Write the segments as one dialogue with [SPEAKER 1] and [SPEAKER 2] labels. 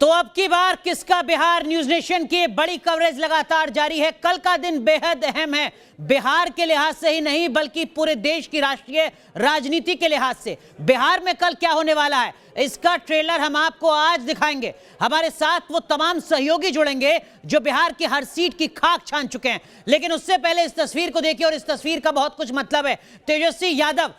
[SPEAKER 1] तो अब की बार किसका बिहार? न्यूज नेशन की बड़ी कवरेज लगातार जारी है। कल का दिन बेहद अहम है, बिहार के लिहाज से ही नहीं बल्कि पूरे देश की राष्ट्रीय राजनीति के लिहाज से। बिहार में कल क्या होने वाला है, इसका ट्रेलर हम आपको आज दिखाएंगे। हमारे साथ वो तमाम सहयोगी जुड़ेंगे जो बिहार की हर सीट की खाक छान चुके हैं। लेकिन उससे पहले इस तस्वीर को देखिए, और इस तस्वीर का बहुत कुछ मतलब है। तेजस्वी यादव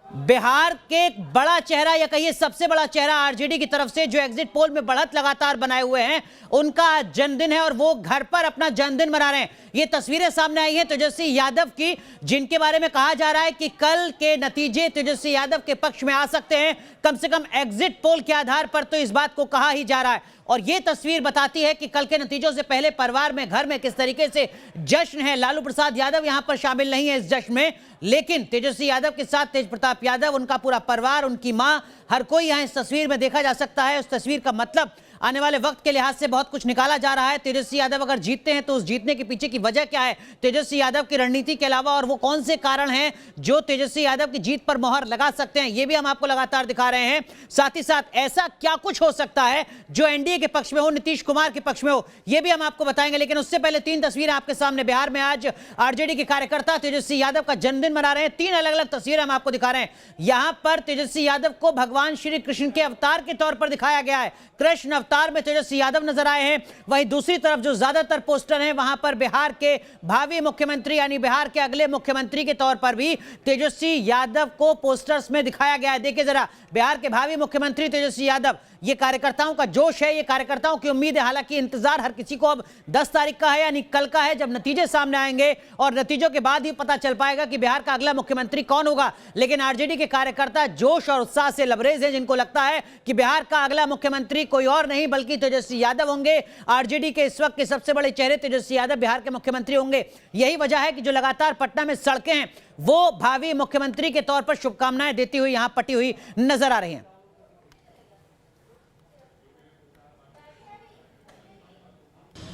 [SPEAKER 1] बिहार के एक बड़ा चेहरा, या कहिए सबसे बड़ा चेहरा आरजेडी की तरफ से, जो एग्जिट पोल में बढ़त लगातार बनाए हुए हैं, उनका जन्मदिन है और वो घर पर अपना जन्मदिन मना रहे हैं। ये तस्वीरें सामने आई हैं तेजस्वी यादव की, जिनके बारे में कहा जा रहा है कि कल के नतीजे तेजस्वी यादव के पक्ष में आ सकते हैं। कम से कम एग्जिट पोल के आधार पर तो इस बात को कहा ही जा रहा है। और ये तस्वीर बताती है कि कल के नतीजों से पहले परिवार में, घर में किस तरीके से जश्न है। लालू प्रसाद यादव यहां पर शामिल नहीं है इस जश्न में, लेकिन तेजस्वी यादव के साथ तेज प्रताप यादव, उनका पूरा परिवार, उनकी मां, हर कोई यहां इस तस्वीर में देखा जा सकता है। उस तस्वीर का मतलब आने वाले वक्त के लिहाज से बहुत कुछ निकाला जा रहा है। तेजस्वी यादव अगर जीतते हैं तो उस जीतने के पीछे की वजह क्या है, तेजस्वी यादव की रणनीति के अलावा, और वो कौन से कारण हैं जो तेजस्वी यादव की जीत पर मोहर लगा सकते हैं, ये भी हम आपको लगातार दिखा रहे हैं। साथ ही साथ ऐसा क्या कुछ हो सकता है जो एनडीए के पक्ष में हो, नीतीश कुमार के पक्ष में हो, ये भी हम आपको बताएंगे। लेकिन उससे पहले तीन तस्वीरें आपके सामने। बिहार में आज आरजेडी के कार्यकर्ता तेजस्वी यादव का जन्मदिन मना रहे हैं। तीन अलग अलग तस्वीरें हम आपको दिखा रहे हैं। यहां पर तेजस्वी यादव को भगवान श्री कृष्ण के अवतार के तौर पर दिखाया गया है। कृष्ण अवतार में तेजस्वी यादव नजर आए हैं। वहीं दूसरी तरफ जो ज्यादातर पोस्टर हैं, वहां पर बिहार के भावी मुख्यमंत्री यानी बिहार के अगले मुख्यमंत्री के तौर पर भी तेजस्वी यादव को पोस्टर्स में दिखाया गया है। देखिए जरा, बिहार के भावी मुख्यमंत्री तेजस्वी यादव, ये कार्यकर्ताओं का जोश है, ये कार्यकर्ताओं की उम्मीद है। हालांकि इंतजार हर किसी को अब 10 तारीख का है, यानी कल का है, जब नतीजे सामने आएंगे और नतीजों के बाद ही पता चल पाएगा कि बिहार का अगला मुख्यमंत्री कौन होगा। लेकिन आरजेडी के कार्यकर्ता जोश और उत्साह से लबरेज हैं, जिनको लगता है कि बिहार का अगला मुख्यमंत्री कोई और नहीं बल्कि तेजस्वी यादव होंगे। आरजेडी के इस वक्त के सबसे बड़े चेहरे तेजस्वी यादव बिहार के मुख्यमंत्री होंगे। यही वजह है कि जो लगातार पटना में सड़कें हैं, वो भावी मुख्यमंत्री के तौर पर शुभकामनाएं देती हुई यहां पटी हुई नजर आ रही हैं।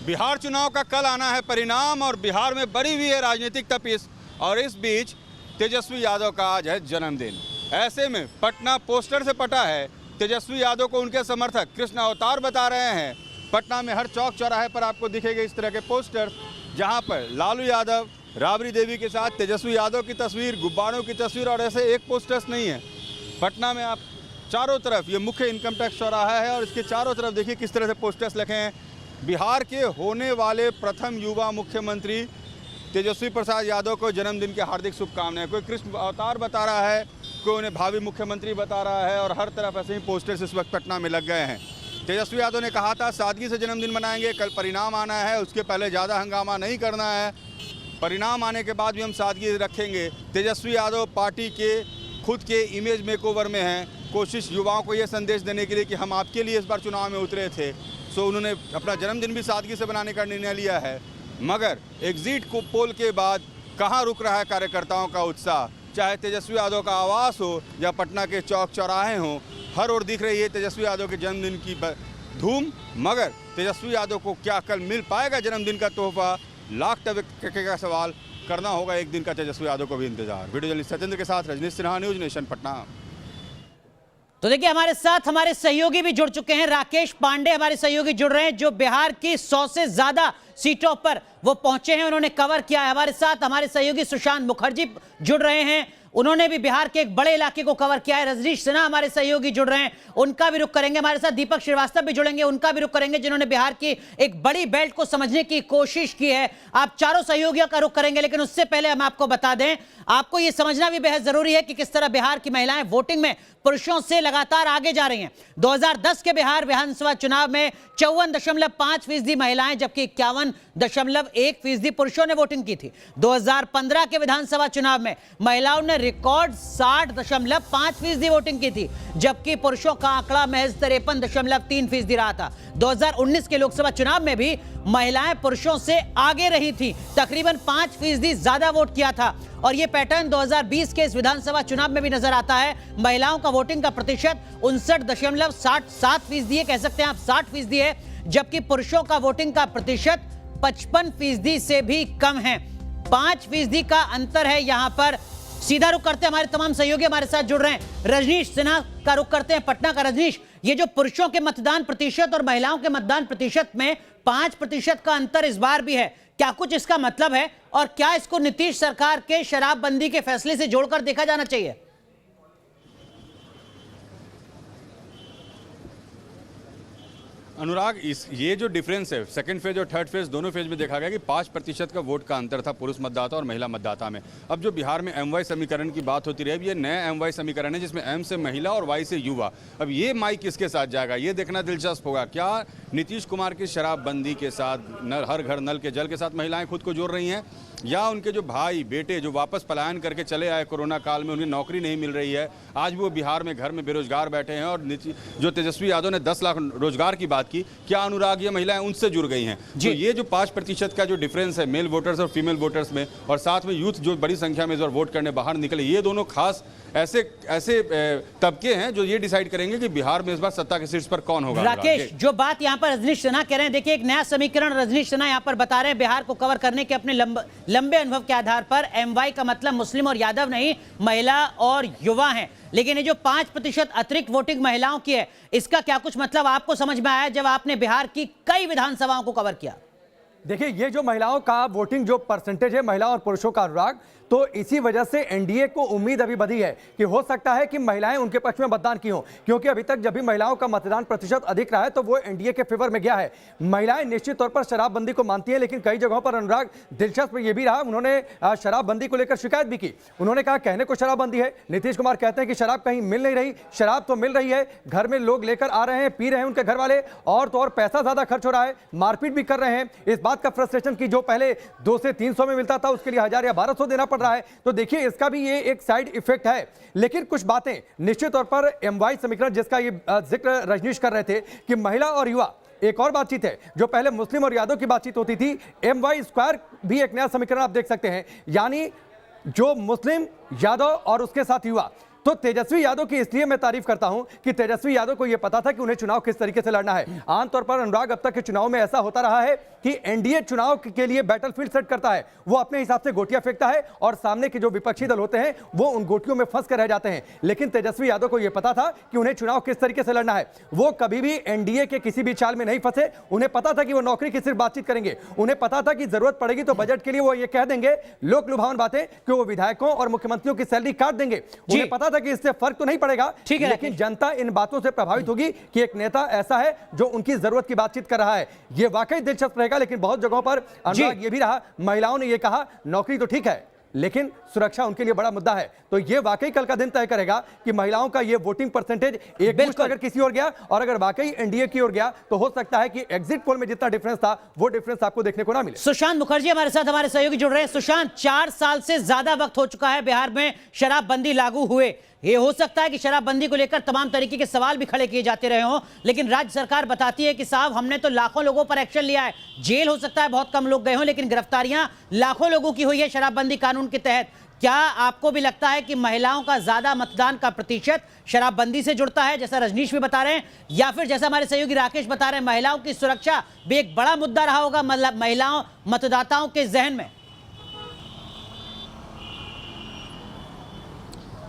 [SPEAKER 2] बिहार चुनाव का कल आना है परिणाम, और बिहार में बढ़ी हुई है राजनीतिक तपिश, और इस बीच तेजस्वी यादव का आज है जन्मदिन। ऐसे में पटना पोस्टर से पटा है। तेजस्वी यादव को उनके समर्थक कृष्ण अवतार बता रहे हैं। पटना में हर चौक चौराहे पर आपको दिखेंगे इस तरह के पोस्टर, जहां पर लालू यादव, राबड़ी देवी के साथ तेजस्वी यादव की तस्वीर, गुब्बारों की तस्वीर, और ऐसे एक पोस्टर्स नहीं है। पटना में आप चारों तरफ, ये मुख्य इनकम टैक्स चौराहा है और इसके चारों तरफ देखिए किस तरह से पोस्टर्स लिखे हैं। बिहार के होने वाले प्रथम युवा मुख्यमंत्री तेजस्वी प्रसाद यादव को जन्मदिन की हार्दिक शुभकामनाएं। कोई कृष्ण अवतार बता रहा है, कोई उन्हें भावी मुख्यमंत्री बता रहा है, और हर तरफ ऐसे ही पोस्टर्स इस वक्त पटना में लग गए हैं। तेजस्वी यादव ने कहा था सादगी से जन्मदिन मनाएंगे, कल परिणाम आना है, उसके पहले ज़्यादा हंगामा नहीं करना है, परिणाम आने के बाद भी हम सादगी रखेंगे। तेजस्वी यादव पार्टी के खुद के इमेज मेकओवर में हैं। कोशिश युवाओं को ये संदेश देने के लिए कि हम आपके लिए इस बार चुनाव में उतरे थे, सो उन्होंने अपना जन्मदिन भी सादगी से बनाने का निर्णय लिया है। मगर एग्जिट पोल के बाद कहाँ रुक रहा है कार्यकर्ताओं का उत्साह, चाहे तेजस्वी यादव का आवास हो या पटना के चौक चौराहे हों, हर ओर दिख रही है तेजस्वी यादव के जन्मदिन की धूम। मगर तेजस्वी यादव को क्या कल मिल पाएगा जन्मदिन का तोहफा, लाख टके का सवाल करना होगा एक दिन का तेजस्वी यादव को भी इंतजार। वीडियो जर्नलिस्ट सत्येंद्र के साथ रजनीश सिन्हा, न्यूज नेशन पटना।
[SPEAKER 1] तो देखिए, हमारे साथ हमारे सहयोगी भी जुड़ चुके हैं। राकेश पांडे हमारे सहयोगी जुड़ रहे हैं, जो बिहार की 100 से ज्यादा सीटों पर वो पहुंचे हैं, उन्होंने कवर किया है। हमारे साथ हमारे सहयोगी सुशांत मुखर्जी जुड़ रहे हैं, उन्होंने भी बिहार के एक बड़े इलाके को कवर किया है। रजनीश सिन्हा हमारे सहयोगी जुड़ रहे हैं, उनका भी रुख करेंगे। हमारे साथ दीपक श्रीवास्तव भी जुड़ेंगे, उनका भी रुख करेंगे, जिन्होंने बिहार की एक बड़ी बेल्ट को समझने की कोशिश की है। आप चारों सहयोगियों का रुख करेंगे, लेकिन उससे पहले हम आपको बता दें, आपको यह समझना भी बेहद जरूरी है कि किस तरह बिहार की महिलाएं वोटिंग में पुरुषों से लगातार आगे जा रही हैं। 2010 के बिहार विधानसभा चुनाव में 54.5% महिलाएं, जबकि 51.1% पुरुषों ने वोटिंग की थी। 2015 के विधानसभा चुनाव में महिलाओं ने रिकॉर्ड 60.5% वोटिंग की थी, जबकि पुरुषों का आंकड़ा महज 53.3% रहा था। 2019 के लोकसभा चुनाव में भी महिलाएं पुरुषों से आगे रही थी, तकरीबन 5% ज्यादा वोट किया था। और यह पैटर्न 2020 के इस विधानसभा चुनाव में भी नजर आता है। महिलाओं का वोटिंग का प्रतिशत 59.67% कह सकते हैं आप, 60% है, जबकि पुरुषों का वोटिंग का प्रतिशत 55% से भी कम है। 5% का अंतर है यहां पर। सीधा रुख करते हैं, हमारे तमाम सहयोगी हमारे साथ जुड़ रहे हैं। रजनीश सिन्हा का रुख करते हैं, पटना का। रजनीश, ये जो पुरुषों के मतदान प्रतिशत और महिलाओं के मतदान प्रतिशत में 5% का अंतर इस बार भी है, क्या कुछ इसका मतलब है और क्या इसको नीतीश सरकार के शराबबंदी के फैसले से जोड़कर देखा जाना चाहिए?
[SPEAKER 2] अनुराग, ये जो डिफरेंस है सेकंड फेज और थर्ड फेज दोनों फेज में देखा गया कि 5% का वोट का अंतर था पुरुष मतदाता और महिला मतदाता में। अब जो बिहार में MY समीकरण की बात होती रही, अब ये नया MY समीकरण है जिसमें M से महिला और Y से युवा। अब ये माई किसके साथ जाएगा, ये देखना दिलचस्प होगा। क्या नीतीश कुमार की शराबबंदी के साथ हर घर नल के जल के साथ महिलाएं खुद को जोड़ रही हैं, या उनके जो भाई बेटे जो वापस पलायन करके चले आए कोरोना काल में, उन्हें नौकरी नहीं मिल रही है, आज भी वो बिहार में घर में बेरोजगार बैठे हैं। और जो तेजस्वी यादव ने 10 लाख रोजगार की बात की, क्या अनुराग ये महिलाएं उनसे जुड़ गई हैं? तो ये जो 5% का जो डिफरेंस है मेल वोटर्स और फीमेल वोटर्स में, और साथ में यूथ जो बड़ी संख्या में इस बार वोट करने बाहर निकले, ये दोनों खास ऐसे तबके हैं जो ये डिसाइड करेंगे कि बिहार में इस बार सत्ता के शीर्ष पर कौन होगा।
[SPEAKER 1] राकेश, जो बात यहाँ पर रजनीश सिन्हा कह रहे हैं, देखिए एक नया समीकरण रजनीश सिन्हा यहाँ पर बता रहे हैं बिहार को कवर करने के अपने लंबे अनुभव के आधार पर। MY का मतलब मुस्लिम और यादव नहीं, महिला और युवा हैं। लेकिन ये जो 5% अतिरिक्त वोटिंग महिलाओं की है, इसका क्या कुछ मतलब आपको समझ में आया जब आपने बिहार की कई विधानसभाओं को कवर किया?
[SPEAKER 3] देखिए, ये जो महिलाओं का वोटिंग जो परसेंटेज है महिला और पुरुषों का, अनुराग, तो इसी वजह से एनडीए को उम्मीद अभी बधी है कि हो सकता है कि महिलाएं उनके पक्ष में मतदान की हों, क्योंकि अभी तक जब भी महिलाओं का मतदान प्रतिशत अधिक रहा है तो वो एनडीए के फेवर में गया है। महिलाएं निश्चित तौर पर शराबबंदी को मानती हैं, लेकिन कई जगहों पर, अनुराग, दिलचस्प ये भी रहा, उन्होंने शराबबंदी को लेकर शिकायत भी की। उन्होंने कहा कहने को शराबबंदी है, नीतीश कुमार कहते हैं कि शराब कहीं मिल नहीं रही, शराब तो मिल रही है, घर में लोग लेकर आ रहे हैं, पी रहे हैं उनके घर वाले, और तो और पैसा ज्यादा खर्च हो रहा है, मारपीट भी कर रहे हैं। इस बात का फ्रस्ट्रेशन की जो पहले 200 से 300 में मिलता था उसके लिए 1000 या 1200 देना पड़ रहा है। तो देखिए, इसका भी ये एक साइड इफेक्ट है। लेकिन कुछ बातें निश्चित तौर पर MY समीकरण जिसका ये जिक्र रजनीश कर रहे थे कि महिला और युवा, एक और बातचीत है जो पहले मुस्लिम और यादव की बातचीत होती थी, MY स्क्वायर भी एक नया समीकरण आप देख सकते हैं, यानी जो मुस्लिम, यादव और उसके साथ युवा। तो तेजस्वी यादव की इसलिए मैं तारीफ करता हूं कि तेजस्वी यादव को यह पता था कि उन्हें चुनाव किस तरीके से लड़ना है। आमतौर पर, अनुराग, अब तक के चुनाव में ऐसा होता रहा है कि एनडीए चुनाव के लिए बैटलफील्ड सेट करता है, वो अपने हिसाब से गोटियां फेंकता है और सामने के जो विपक्षी दल होते हैं वो उन गोटियों में फंस कर रह जाते हैं। लेकिन तेजस्वी यादव को यह पता था कि उन्हें चुनाव किस तरीके से लड़ना है। वो कभी भी एनडीए के किसी भी चाल में नहीं फंसे। उन्हें पता था कि वो नौकरी की सिर्फ बातचीत करेंगे, उन्हें पता था कि जरूरत पड़ेगी तो बजट के लिए वो ये कह देंगे लोक लुभावन बातें कि वो विधायकों और मुख्यमंत्रियों की सैलरी काट देंगे। उन्हें पता था कि इससे फर्क तो नहीं पड़ेगा, लेकिन जनता इन बातों से प्रभावित होगी कि एक नेता ऐसा है जो उनकी जरूरत की बातचीत कर रहा है। यह वाकई दिलचस्प रहेगा। लेकिन बहुत जगहों पर, अनुराग, ये भी रहा, महिलाओं ने यह कहा नौकरी तो ठीक है लेकिन सुरक्षा उनके लिए बड़ा मुद्दा है। तो ये वाकई कल का दिन तय करेगा कि महिलाओं का ये वोटिंग परसेंटेज एक मुश्त अगर किसी और गया और अगर वाकई एनडीए की ओर गया तो हो सकता है कि एग्जिट पोल में जितना डिफरेंस था वो डिफरेंस आपको देखने को ना मिले।
[SPEAKER 1] सुशांत मुखर्जी हमारे साथ, हमारे सहयोगी जुड़ रहे हैं। सुशांत, 4 साल से ज्यादा वक्त हो चुका है बिहार में शराबबंदी लागू हुए। ये हो सकता है कि शराबबंदी को लेकर तमाम तरीके के सवाल भी खड़े किए जाते रहे हों, लेकिन राज्य सरकार बताती है कि साहब हमने तो लाखों लोगों पर एक्शन लिया है। जेल हो सकता है बहुत कम लोग गए हों, लेकिन गिरफ्तारियां लाखों लोगों की हुई है शराबबंदी कानून के तहत। क्या आपको भी लगता है कि महिलाओं का ज्यादा मतदान का प्रतिशत शराबबंदी से जुड़ता है, जैसा रजनीश भी बता रहे हैं, या फिर जैसा हमारे सहयोगी राकेश बता रहे हैं महिलाओं की सुरक्षा भी एक बड़ा मुद्दा रहा होगा महिलाओं मतदाताओं के जहन में?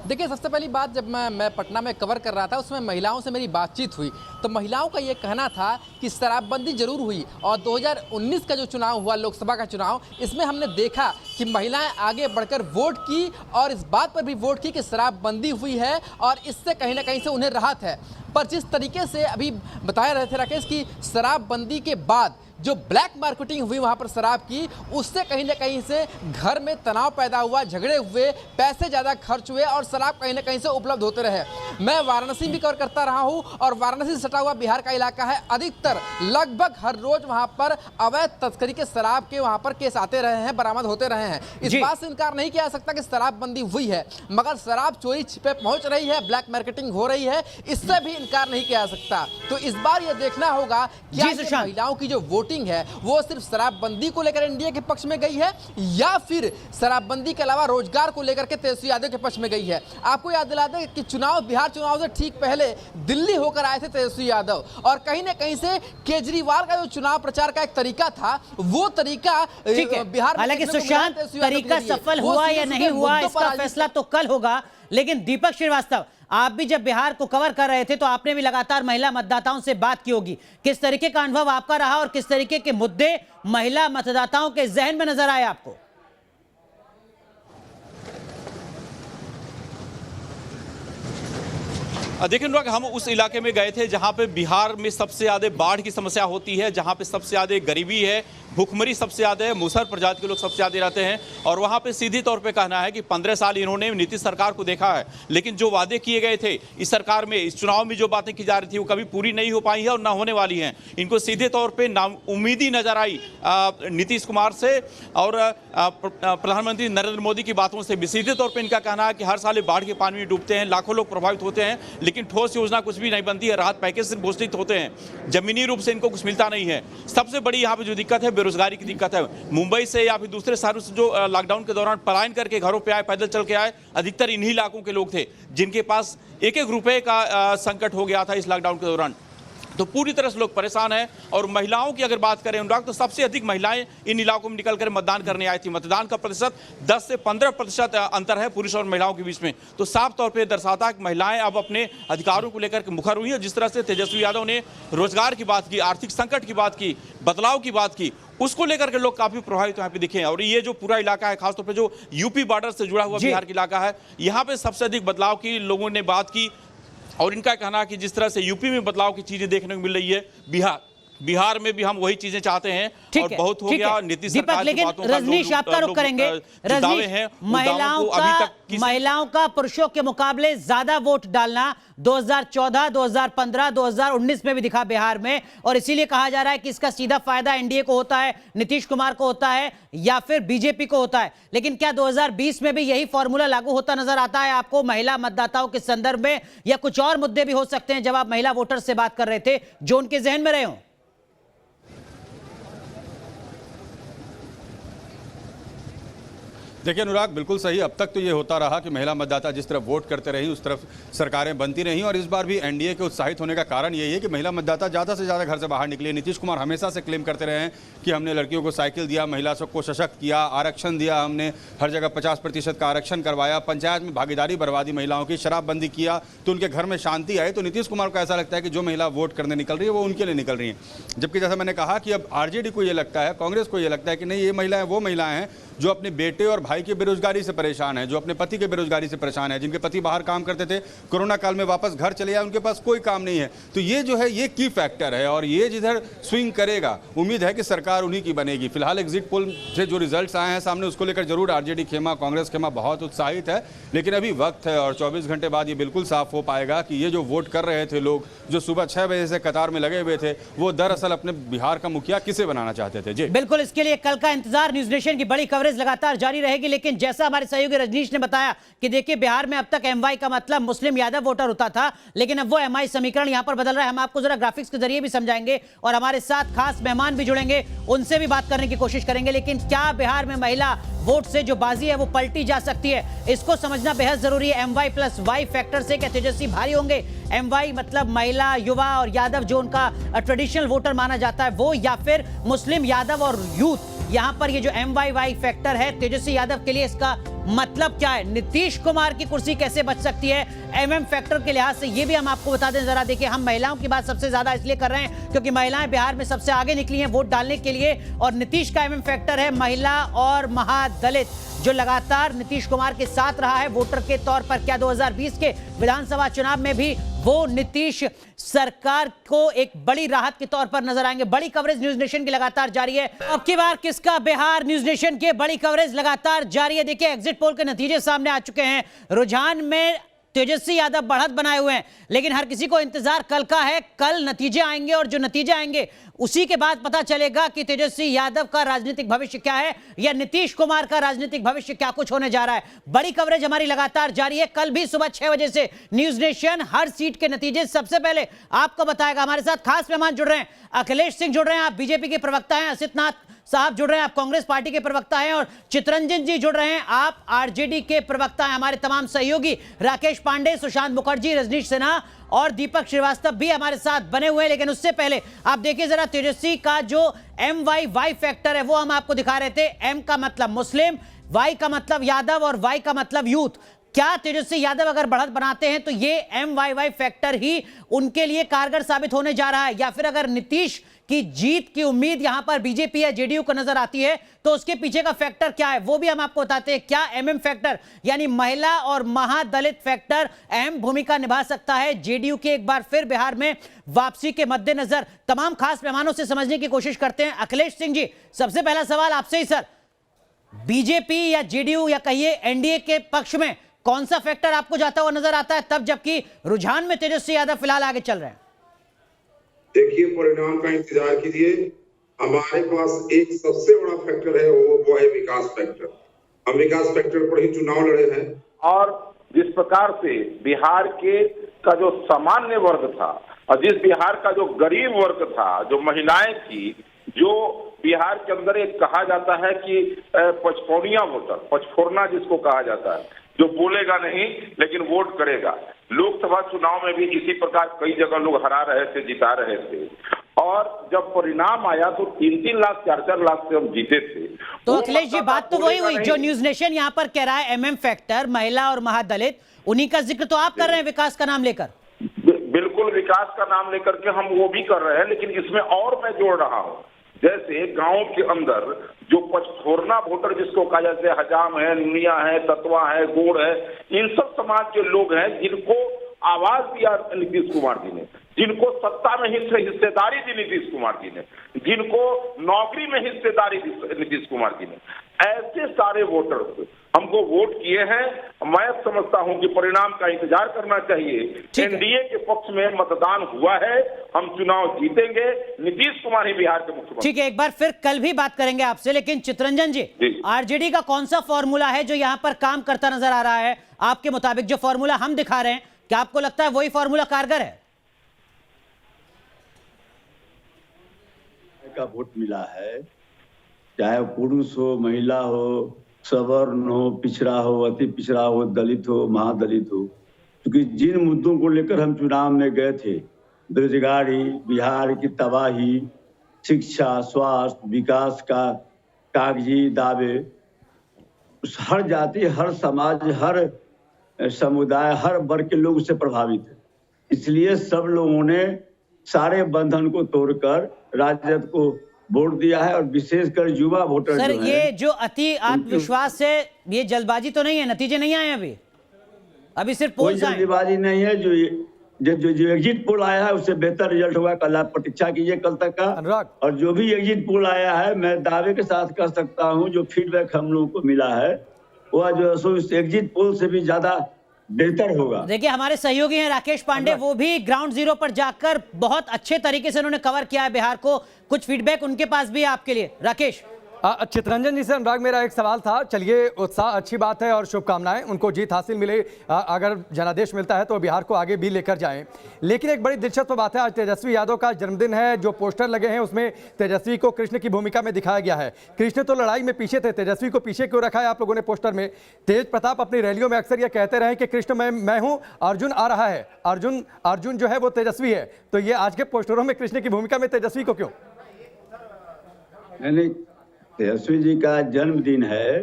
[SPEAKER 4] देखिए, सबसे पहली बात, जब मैं पटना में कवर कर रहा था उसमें महिलाओं से मेरी बातचीत हुई तो महिलाओं का ये कहना था कि शराबबंदी जरूर हुई और 2019 का जो चुनाव हुआ, लोकसभा का चुनाव, इसमें हमने देखा कि महिलाएं आगे बढ़कर वोट की और इस बात पर भी वोट की कि शराबबंदी हुई है और इससे कहीं ना कहीं से उन्हें राहत है। पर जिस तरीके से अभी बताया रहे थे राकेश की शराबबंदी के बाद जो ब्लैक मार्केटिंग हुई वहां पर शराब की, उससे कहीं ना कहीं से घर में तनाव पैदा हुआ, झगड़े हुए, पैसे ज़्यादा खर्च हुए और शराब कहीं ना कहीं से उपलब्ध होते रहे। मैं वाराणसी भी कवर करता रहा हूं और वाराणसी से सटा हुआ बिहार का इलाका है। अधिकतर लगभग हर रोज वहां पर अवैध तस्करी के शराब के वहां पर केस आते रहे हैं, बरामद होते रहे हैं। इस बात से इनकार नहीं किया जा सकता कि शराबबंदी हुई है, मगर शराब चोरी छिपे पहुंच रही है, ब्लैक मार्केटिंग हो रही है, इससे भी इनकार नहीं किया जा सकता। तो इस बार यह देखना होगा क्या महिलाओं की जो वोटिंग है वो सिर्फ शराबबंदी को लेकर एनडीए के पक्ष में गई है या फिर शराबबंदी के अलावा रोजगार को लेकर के तेजस्वी यादव के पक्ष में गई है। आपको याद दिला दें कि बिहार चुनाव से ठीक पहले दिल्ली होकर आए थे तेजस्वी यादव और कहीं ना कहीं से केजरीवाल का जो चुनाव प्रचार का एक तरीका था वो तरीका बिहार,
[SPEAKER 1] हालांकि सुशांत तरीका सफल हुआ या नहीं हुआ इसका फैसला तो कल होगा। लेकिन दीपक श्रीवास्तव, आप भी जब बिहार को कवर कर रहे थे तो आपने भी लगातार महिला मतदाताओं से बात की होगी। किस तरीके का अनुभव आपका रहा और किस तरीके के मुद्दे महिला मतदाताओं के जहन में नजर आए आपको?
[SPEAKER 5] देखिए अनुराग, हम उस इलाके में गए थे जहां पे बिहार में सबसे ज्यादा बाढ़ की समस्या होती है, जहां पे सबसे ज्यादा गरीबी है, भूखमरी सबसे ज्यादा है, मुसहर प्रजाति के लोग सबसे ज्यादा रहते हैं। और वहां पे सीधी तौर पे कहना है कि 15 साल इन्होंने नीतीश सरकार को देखा है, लेकिन जो वादे किए गए थे इस सरकार में, इस चुनाव में जो बातें की जा रही थी वो कभी पूरी नहीं हो पाई है और ना होने वाली हैं। इनको सीधे तौर पर नाउम्मीदी नजर आई नीतीश कुमार से और प्रधानमंत्री नरेंद्र मोदी की बातों से भी। सीधे तौर पर इनका कहना है कि हर साल बाढ़ के पानी में डूबते हैं, लाखों लोग प्रभावित होते हैं, लेकिन ठोस योजना कुछ भी नहीं बनती है, राहत पैकेज सिर्फ घोषित होते हैं, जमीनी रूप से इनको कुछ मिलता नहीं है। सबसे बड़ी यहाँ पे जो दिक्कत है बेरोजगारी की दिक्कत है। मुंबई से या फिर दूसरे शहरों से जो लॉकडाउन के दौरान पलायन करके घरों पे आए, पैदल चल के आए, अधिकतर इन्हीं इलाकों के लोग थे जिनके पास एक एक रुपए का संकट हो गया था इस लॉकडाउन के दौरान। तो पूरी तरह से लोग परेशान हैं। और महिलाओं की अगर बात करें अनुराग, तो सबसे अधिक महिलाएं इन इलाकों में निकलकर मतदान करने आई थी। मतदान का प्रतिशत 10 से 15% अंतर है पुरुष और महिलाओं के बीच में। तो साफ तौर पे दर्शाता है कि महिलाएं अब अपने अधिकारों को लेकर मुखर हुई है। जिस तरह से तेजस्वी यादव ने रोजगार की बात की, आर्थिक संकट की बात की, बदलाव की बात की, उसको लेकर के लोग काफी प्रभावित यहाँ पे दिखे हैं। और ये जो पूरा इलाका है, खासतौर पे जो यूपी बॉर्डर से जुड़ा हुआ बिहार का इलाका है, यहाँ पे सबसे अधिक बदलाव की लोगों ने बात की। और इनका कहना है कि जिस तरह से यूपी में बदलाव की चीजें देखने को मिल रही है, बिहार में भी हम वही चीजें चाहते हैं। और बहुत हो गया नीतीश सरकार की बातों का।
[SPEAKER 1] रजनीश, आपका रुख करेंगे। रजनीश, महिलाओं का पुरुषों के मुकाबले ज्यादा वोट डालना 2014, 2015, 2019 में भी दिखा बिहार में, और इसीलिए कहा जा रहा है कि इसका सीधा फायदा एनडीए को होता है, नीतीश कुमार को होता है या फिर बीजेपी को होता है। लेकिन क्या 2020 में भी यही फॉर्मूला लागू होता नजर आता है आपको महिला मतदाताओं के संदर्भ में, या कुछ और मुद्दे भी हो सकते हैं जब आप महिला वोटर से बात कर रहे थे जो उनके जहन में रहे हों?
[SPEAKER 2] देखिए अनुराग, बिल्कुल सही। अब तक तो ये होता रहा कि महिला मतदाता जिस तरफ वोट करते रही उस तरफ सरकारें बनती रहीं। और इस बार भी एनडीए के उत्साहित होने का कारण यही है कि महिला मतदाता ज़्यादा से ज़्यादा घर से बाहर निकले। नीतीश कुमार हमेशा से क्लेम करते रहे हैं कि हमने लड़कियों को साइकिल दिया, महिला सबको सशक्त किया, आरक्षण दिया, हमने हर जगह 50% का आरक्षण करवाया, पंचायत में भागीदारी बढ़वा दी महिलाओं की, शराबबंदी किया तो उनके घर में शांति आई। तो नीतीश कुमार को ऐसा लगता है कि जो महिला वोट करने निकल रही है वो उनके लिए निकल रही हैं। जबकि जैसा मैंने कहा कि अब आरजेडी को ये लगता है, कांग्रेस को ये लगता है कि नहीं, ये महिलाएं वो महिलाएं हैं जो अपने बेटे और भाई की बेरोजगारी से परेशान है, जो अपने पति के बेरोजगारी से परेशान है, जिनके पति बाहर काम करते थे, कोरोना काल में वापस घर चले आए, उनके पास कोई काम नहीं है। तो ये जो है ये की फैक्टर है और ये जिधर स्विंग करेगा, उम्मीद है कि सरकार उन्हीं की बनेगी। फिलहाल एग्जिट पोल से जो रिजल्ट्स आए हैं सामने, उसको लेकर जरूर आरजेडी खेमा, कांग्रेस खेमा बहुत उत्साहित है, लेकिन अभी वक्त है और 24 घंटे बाद ये बिल्कुल साफ हो पाएगा कि ये जो वोट कर रहे थे लोग, जो सुबह 6 बजे से कतार में लगे हुए थे, वो दरअसल अपने बिहार का मुखिया किसे बनाना चाहते थे। जी
[SPEAKER 1] बिल्कुल, इसके लिए कल का इंतजार, न्यूज नेशन की बड़ी कवरेज लगातार जारी रहेगी। लेकिन जैसा हमारे सहयोगी रजनीश ने बताया कि देखिए बिहार में अब तक एमवाई का मतलब मुस्लिम यादव वोटर होता था, लेकिन अब वो एमआई समीकरण यहां पर बदल रहा है। हम आपको जरा ग्राफिक्स के जरिए भी समझाएंगे और हमारे साथ खास मेहमान भी जुड़ेंगे, उनसे भी बात करने की कोशिश करेंगे। लेकिन क्या बिहार में महिला वोट से जो बाजी है वो पलटी जा सकती है, इसको समझना बेहद जरूरी है। एमवाई प्लस वाई फैक्टर से क्या तेजस्वी भारी होंगे? एमवाई मतलब महिला, युवा और यादव जो उनका ट्रेडिशनल वोटर माना जाता है वो, या फिर मुस्लिम, यादव और यूथ? यहां पर ये जो एमवाई फैक्टर है तेजस्वी यादव के लिए, इसका मतलब क्या है? नीतीश कुमार की कुर्सी कैसे बच सकती है एमएम फैक्टर के लिहाज से? ये भी हम आपको बता दें जरा। देखिए, हम महिलाओं की बात सबसे ज्यादा इसलिए कर रहे हैं क्योंकि महिलाएं बिहार में सबसे आगे निकली हैं वोट डालने के लिए, और नीतीश का एमएम फैक्टर है महिला और महादलित, जो लगातार नीतीश कुमार के साथ रहा है वोटर के तौर पर। क्या 2020 के विधानसभा चुनाव में भी वो नीतीश सरकार को एक बड़ी राहत के तौर पर नजर आएंगे? बड़ी कवरेज न्यूज नेशन की लगातार जारी है। अब की बार किसका बिहार? न्यूज नेशन के बड़ी कवरेज लगातार जारी है। देखिए, एग्जिट पोल के नतीजे सामने आ चुके हैं। रुझान में तेजस्वी यादव बढ़त बनाए हुए हैं, लेकिन हर किसी को इंतजार कल का है। कल नतीजे आएंगे और जो नतीजे आएंगे उसी के बाद पता चलेगा कि तेजस्वी यादव का राजनीतिक भविष्य क्या है या नीतीश कुमार का राजनीतिक भविष्य क्या कुछ होने जा रहा है। बड़ी कवरेज हमारी लगातार जारी है। कल भी सुबह 6 बजे से न्यूज नेशन हर सीट के नतीजे सबसे पहले आपको बताएगा। हमारे साथ खास मेहमान जुड़ रहे हैं, अखिलेश सिंह जुड़ रहे हैं, आप बीजेपी के प्रवक्ता हैं, असित नाथ साहब जुड़ रहे हैं, आप कांग्रेस पार्टी के प्रवक्ता हैं, और चितरंजन जी जुड़ रहे हैं, आप आरजेडी के प्रवक्ता हैं। हमारे तमाम सहयोगी राकेश पांडे, सुशांत मुखर्जी, रजनीश सिन्हा और दीपक श्रीवास्तव भी हमारे साथ बने हुए हैं। लेकिन उससे पहले आप देखिए जरा तेजस्वी का जो एमवाई फैक्टर है वो हम आपको दिखा रहे थे। एम का मतलब मुस्लिम, वाई का मतलब यादव और वाई का मतलब यूथ। क्या तेजस्वी यादव अगर बढ़त बनाते हैं तो ये MYY फैक्टर ही उनके लिए कारगर साबित होने जा रहा है, या फिर अगर नीतीश की जीत की उम्मीद यहां पर बीजेपी या जेडीयू को नजर आती है तो उसके पीछे का फैक्टर क्या है वो भी हम आपको बताते हैं। क्या MM फैक्टर यानी महिला और महादलित फैक्टर अहम भूमिका निभा सकता है जेडीयू के एक बार फिर बिहार में वापसी के मद्देनजर? तमाम खास मेहमानों से समझने की कोशिश करते हैं। अखिलेश सिंह जी, सबसे पहला सवाल आपसे ही सर, बीजेपी या जेडीयू या कहिए एनडीए के पक्ष में कौन सा फैक्टर आपको जाता हुआ नजर आता है तब जबकि रुझान में तेजस्वी यादव फिलहाल आगे चल रहे हैं?
[SPEAKER 6] देखिए, परिणाम का इंतजार कीजिए। हमारे पास एक सबसे बड़ा फैक्टर है, वो है विकास फैक्टर। हम विकास फैक्टर पर ही चुनाव लड़े हैं।
[SPEAKER 7] और जिस प्रकार से बिहार के का जो सामान्य वर्ग था और जिस बिहार का जो गरीब वर्ग था, जो महिलाएं थी, जो बिहार के अंदर एक कहा जाता है कि पचफोनिया वोटर, पचफोरना जिसको कहा जाता है, जो बोलेगा नहीं लेकिन वोट करेगा। लोकसभा चुनाव में भी इसी प्रकार कई जगह लोग हरा रहे थे, जिता रहे थे, और जब परिणाम आया तो 3-3 लाख 4-4 लाख से हम जीते थे।
[SPEAKER 1] तो अखिलेश जी, बात तो वही हुई जो न्यूज नेशन यहाँ पर कह रहा है, MM फैक्टर, महिला और महादलित, उन्हीं का जिक्र तो आप कर रहे हैं विकास का नाम लेकर।
[SPEAKER 7] बिल्कुल, विकास का नाम लेकर के हम वो भी कर रहे हैं, लेकिन इसमें और मैं जोड़ रहा हूँ। जैसे गांव के अंदर जो पचफोरना वोटर जिसको कहा जाता है, हजाम है, नुनिया है, ततवा है, गोड़ है, इन सब समाज के लोग हैं जिनको आवाज दिया नीतीश कुमार जी ने, जिनको सत्ता में हिस्सेदारी दी नीतीश कुमार जी ने, जिनको नौकरी में हिस्सेदारी दी नीतीश कुमार जी ने, ऐसे सारे वोटर्स हमको वोट किए हैं। मैं समझता हूं कि परिणाम का इंतजार करना चाहिए। एनडीए के पक्ष में मतदान हुआ है, हम चुनाव जीतेंगे, नीतीश कुमार ही बिहार के मुख्यमंत्री।
[SPEAKER 1] ठीक है, एक बार फिर कल भी बात करेंगे आपसे, लेकिन चित्ररंजन जी, आरजेडी का कौन सा फॉर्मूला है जो यहाँ पर काम करता नजर आ रहा है आपके मुताबिक? जो फॉर्मूला हम दिखा रहे हैं, क्या आपको लगता है वही फॉर्मूला कारगर है?
[SPEAKER 8] का वोट मिला है, चाहे पुरुष हो, महिला हो, सवर्ण हो, पिछड़ा हो, अति पिछड़ा हो, दलित हो, महादलित हो, क्योंकि जिन मुद्दों को लेकर हम चुनाव में गए थे, बेरोजगारी, बिहार की तबाही, शिक्षा, स्वास्थ्य, विकास का कागजी दावे, हर जाति, हर समाज, हर समुदाय, हर वर्ग के लोग उससे प्रभावित है। इसलिए सब लोगों ने सारे बंधन को तोड़कर राजद को वोट दिया है, और विशेषकर युवा वोटर।
[SPEAKER 1] सर, ये जो अति आत्मविश्वास है, ये जल्दबाजी तो नहीं है? नतीजे नहीं आए अभी सिर्फ
[SPEAKER 8] कोई जल्दबाजी नहीं है। जो एग्जिट पोल आया है उससे बेहतर रिजल्ट हुआ। कल आप प्रतीक्षा कीजिए कल तक का, और जो भी एग्जिट पोल आया है, मैं दावे के साथ कह सकता हूं, जो फीडबैक हम लोगों को मिला है वह जो एग्जिट पोल से भी ज्यादा बेहतर होगा।
[SPEAKER 1] देखिए, हमारे सहयोगी हैं राकेश पांडे, वो भी ग्राउंड जीरो पर जाकर बहुत अच्छे तरीके से उन्होंने कवर किया है बिहार को। कुछ फीडबैक उनके पास भी है आपके लिए। राकेश।
[SPEAKER 3] चित्ररंजन जी से अनुराग, मेरा एक सवाल था। चलिए, उत्साह अच्छी बात है और शुभकामनाएं, उनको जीत हासिल मिले। अगर जनादेश मिलता है तो बिहार को आगे भी लेकर जाएं। लेकिन एक बड़ी दिलचस्प बात है, आज तेजस्वी यादव का जन्मदिन है। जो पोस्टर लगे हैं उसमें तेजस्वी को कृष्ण की भूमिका में दिखाया गया है। कृष्ण तो लड़ाई में पीछे थे, तेजस्वी को पीछे क्यों रखा है आप लोगों ने पोस्टर में? तेज प्रताप अपनी रैलियों में अक्सर ये कहते रहे कि कृष्ण मैं हूँ, अर्जुन आ रहा है, अर्जुन जो है वो तेजस्वी है। तो ये आज के पोस्टरों में कृष्ण की भूमिका में तेजस्वी को क्यों?
[SPEAKER 8] तेजस्वी जी का जन्मदिन है,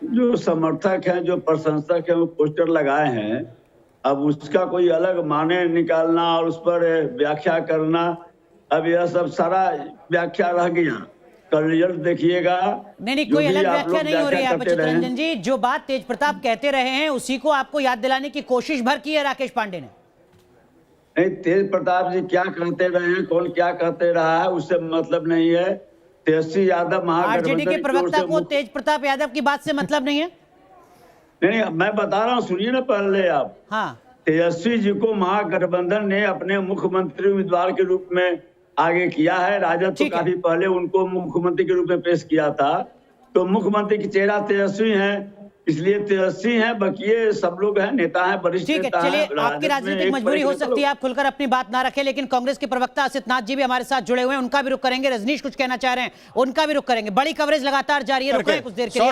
[SPEAKER 8] जो समर्थक हैं, जो प्रशंसक हैं, वो पोस्टर लगाए हैं। अब उसका कोई अलग माने निकालना और उस पर व्याख्या करना, अब यह सब सारा व्याख्या रह गया। कल रिजल्ट देखिएगा।
[SPEAKER 1] नहीं, कोई अलग व्याख्या नहीं हो रही है चित्ररंजन जी। जो बात तेज प्रताप कहते रहे हैं उसी को आपको याद दिलाने की कोशिश भर की है राकेश पांडे ने।
[SPEAKER 8] नहीं, तेज प्रताप जी क्या कहते रहे हैं, कौन क्या कहते रहा है, उससे मतलब नहीं है। तेजस्वी यादव
[SPEAKER 1] आरजेडी के प्रवक्ता को तेज प्रताप यादव की बात से मतलब नहीं है?
[SPEAKER 8] नहीं, मैं बता रहा हूँ, सुनिए ना पहले आप।
[SPEAKER 1] हाँ,
[SPEAKER 8] तेजस्वी जी को महागठबंधन ने अपने मुख्यमंत्री उम्मीदवार के रूप में आगे किया है। राजद तो काफी पहले उनको मुख्यमंत्री के रूप में पेश किया था। तो मुख्यमंत्री की चेहरा तेजस्वी हैं, इसलिए तेजस्वी हैं। बकिए सब लोग हैं, नेता हैं, वरिष्ठ नेता हैं।
[SPEAKER 1] चलिए, आपकी राजनीतिक मजबूरी हो सकती है, आप खुलकर अपनी बात ना रखें, लेकिन कांग्रेस के प्रवक्ता असित नाथ जी भी हमारे साथ जुड़े हुए हैं, उनका भी रुख करेंगे। रजनीश कुछ कहना चाह रहे हैं, उनका भी रुख करेंगे। बड़ी कवरेज लगातार जारी है, रुक रहे हैं कुछ देर के लिए।